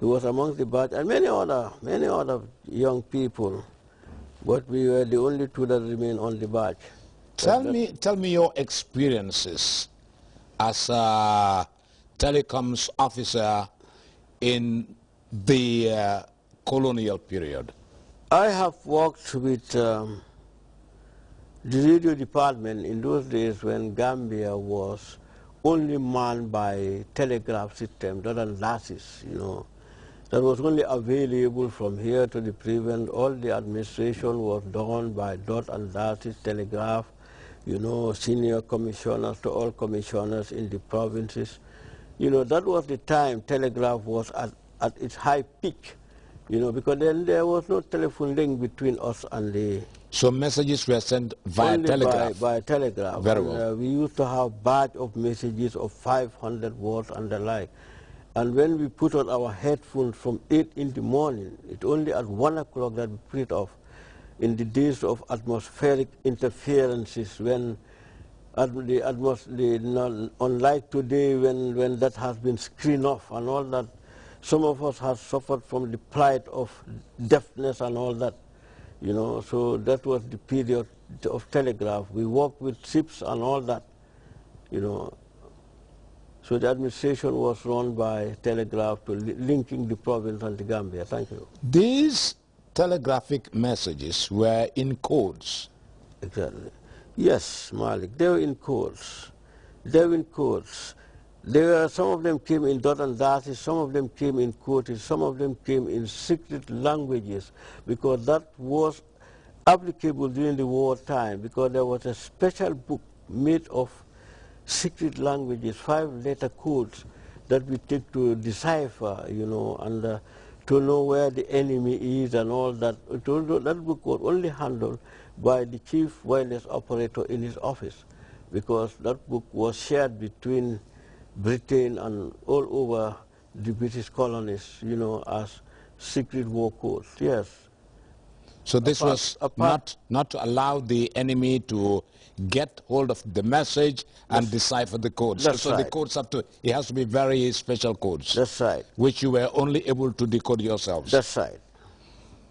He was amongst the batch, and many other young people, but we were the only two that remained on the batch. Tell me your experiences as a telecoms officer in the colonial period. I have worked with the radio department in those days when Gambia was only manned by telegraph system, not on lasses, That was only available from here to the prevent. All the administration was done by dot and lasses telegraph, senior commissioners to all commissioners in the provinces. That was the time telegraph was at its high peak, because then there was no telephone link between us and the... So messages were sent via telegraph? By telegraph. Very well. We used to have batch of messages of 500 words and the like. And when we put on our headphones from 8 in the morning, it's only at 1 o'clock that we put it off. In the days of atmospheric interferences, when unlike today when that has been screened off and all that, some of us have suffered from the plight of deafness and all that, so that was the period of telegraph. We worked with ships and all that, So the administration was run by telegraph to linking the province and the Gambia. Thank you. These telegraphic messages were in codes. Exactly. Yes, Malik, they were in codes. Some of them came in dot and dashes, some of them came in quotes, some of them came in secret languages, because that was applicable during the war time, because there was a special book made of secret languages, 5-letter codes that we take to decipher, and to know where the enemy is and all that. That book was only handled by the chief wireless operator in his office, because that book was shared between Britain and all over the British colonies, as secret war codes. Yes. So this was not to allow the enemy to get hold of the message and decipher the codes. That's right. The codes it has to be very special codes. That's right. Which you were only able to decode yourselves. That's right.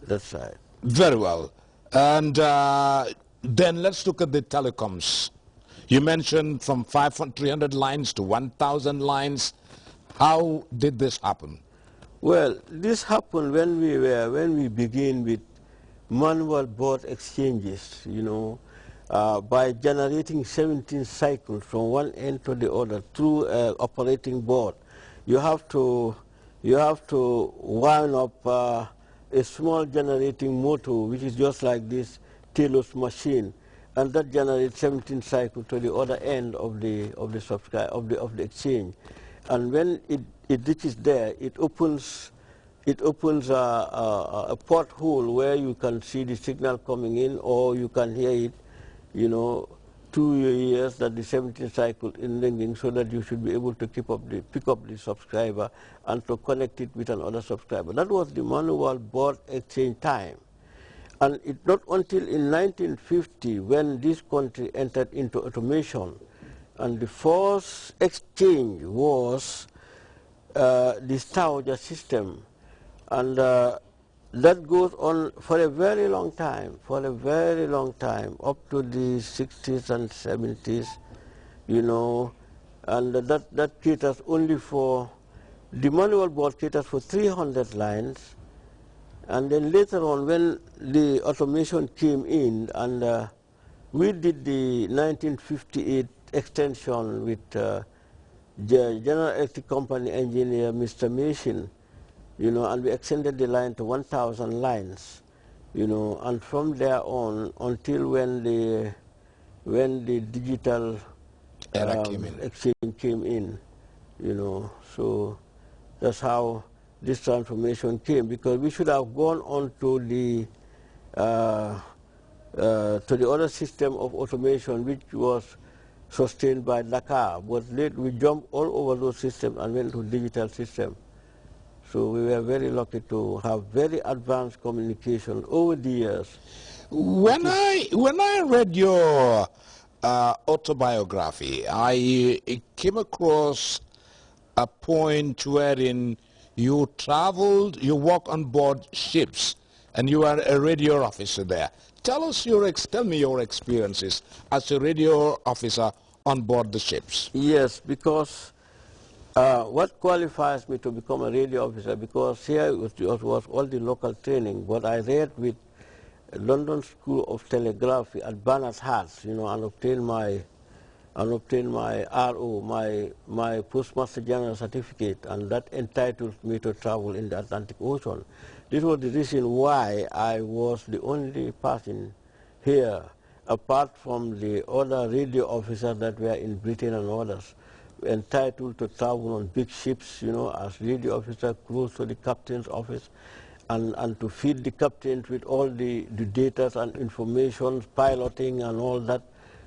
That's right. Very well. And then let's look at the telecoms. You mentioned from 300 lines to 1,000 lines. How did this happen? Well, this happened when we began with manual board exchanges, by generating 17 cycles from one end to the other through an operating board. You have to wind up a small generating motor, which is just like this Taylor's machine, and that generates 17 cycles to the other end of the exchange. And when it reaches there, it opens a porthole where you can see the signal coming in, or you can hear it, to your ears, that the 17 cycle is ringing, so that you should be able to pick up the subscriber and to connect it with another subscriber. That was the manual board exchange time. And it's not until in 1950 when this country entered into automation, and the first exchange was the Stauger system. And that goes on for a very long time, up to the 60s and 70s, and that caters only for, the manual board caters for 300 lines. And then later on, when the automation came in, and we did the 1958 extension with General Electric Company engineer, Mr. Mason, and we extended the line to 1,000 lines, and from there on until when the digital exchange came in, so that's how this transformation came, because we should have gone on to the other system of automation, which was sustained by Dakar, but later we jumped all over those systems and went to digital system. So we were very lucky to have very advanced communication over the years. When I read your autobiography, I came across a point wherein you traveled, you work on board ships, and you are a radio officer there. Tell me your experiences as a radio officer on board the ships. Yes, because what qualifies me to become a radio officer, because here it was all the local training, but I read with London School of Telegraphy at Barnard's Hearts, you know, and obtained my RO, my Postmaster General certificate, and that entitles me to travel in the Atlantic Ocean. This was the reason why I was the only person here, apart from the other radio officers that were in Britain and others, entitled to travel on big ships, you know, as radio officer close to the captain's office, and to feed the captains with all the data and information, piloting and all that,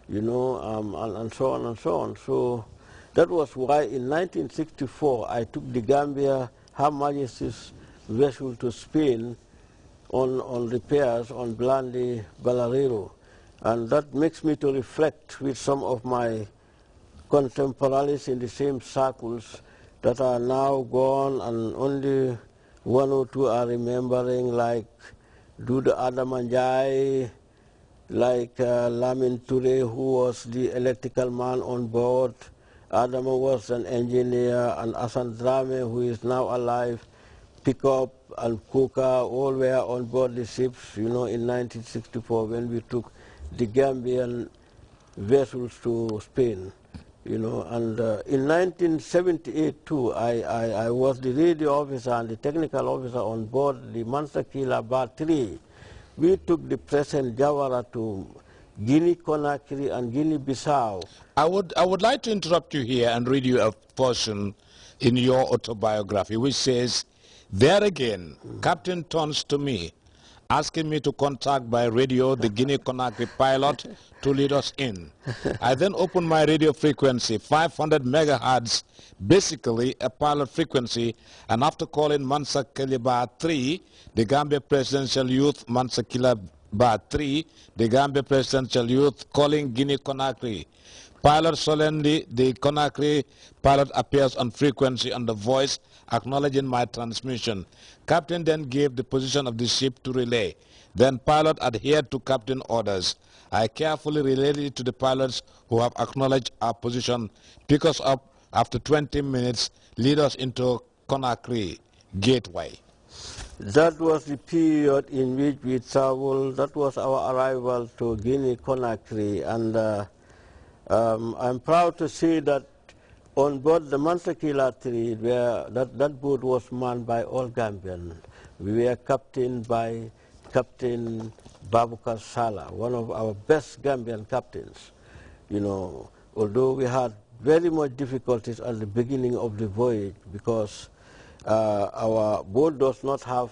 you know, and so on and so on. So that was why in 1964 I took the Gambia Her Majesty's vessel to Spain on repairs on Blandi Balarero. And that makes me to reflect with some of my contemporaries in the same circles that are now gone, and only one or two are remembering, like Duda Adamanjai, like Lamin Ture, who was the electrical man on board. Adama was an engineer, and Asan Drame, who is now alive, Pickup and Kuka, all were on board the ships, you know, in 1964 when we took the Gambian vessels to Spain, you know. And in 1978 too, I was the radio officer and the technical officer on board the Mansakila Bar 3. We took the present Jawara to Guinea-Conakry and Guinea-Bissau. I would like to interrupt you here and read you a portion in your autobiography which says, "There again, Captain turns to me, asking me to contact by radio the Guinea-Conakry pilot to lead us in. I then opened my radio frequency, 500 megahertz, basically a pilot frequency, and after calling Mansa Kiliba 3, the Gambia Presidential Youth, Mansa Kiliba 3, the Gambia Presidential Youth, calling Guinea-Conakry. Pilot solemnly, the Conakry pilot appears on frequency on the voice, acknowledging my transmission. Captain then gave the position of the ship to relay. Then pilot adhered to captain orders. I carefully relayed it to the pilots who have acknowledged our position. Pick us up after 20 minutes, lead us into Conakry Gateway." That was the period in which we traveled. That was our arrival to Guinea-Conakry, and I'm proud to say that on board the Mansakila 3, that boat was manned by all Gambians. We were captained by Captain Babukar Sala, one of our best Gambian captains. You know, although we had very much difficulties at the beginning of the voyage because our boat does not have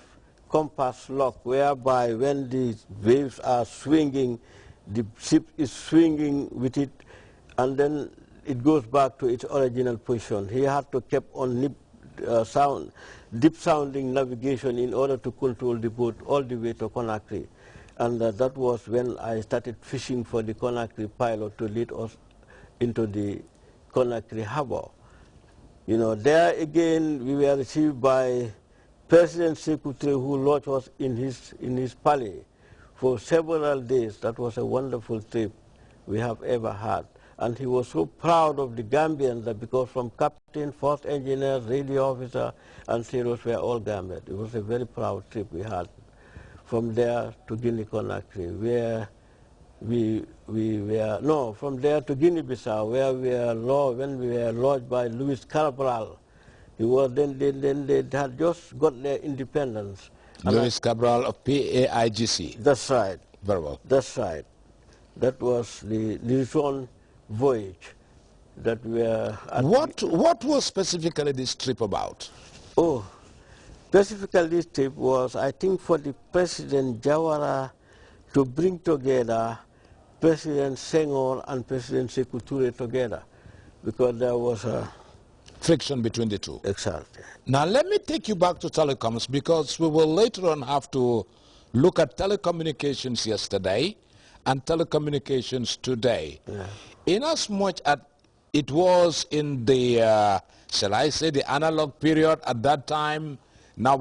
compass lock, whereby when the waves are swinging, the ship is swinging with it, and then it goes back to its original position. He had to keep on deep sounding navigation in order to control the boat all the way to Conakry. And that was when I started fishing for the Conakry pilot to lead us into the Conakry harbor. You know, there again we were received by President Secretary, who lodged us in his palace for several days. That was a wonderful trip we have ever had. And he was so proud of the Gambians that because from captain, first engineer, radio officer, and sailors were all Gambians. It was a very proud trip we had. From there to Guinea-Conakry, where from there to Guinea-Bissau, where when we were lodged by Luis Cabral. He was they had just got their independence. Luis Cabral of PAIGC. That's right. Very well. That's right. That was the return voyage that we were. What was specifically this trip about? Oh, specifically this trip was, I think, for the President Jawara to bring together President Senghor and President Sekou Touré together, because there was a friction between the two. Exactly. Now let me take you back to telecoms, because we will later on have to look at telecommunications yesterday and telecommunications today. Yeah. Inasmuch as it was in the, shall I say, the analog period at that time. Now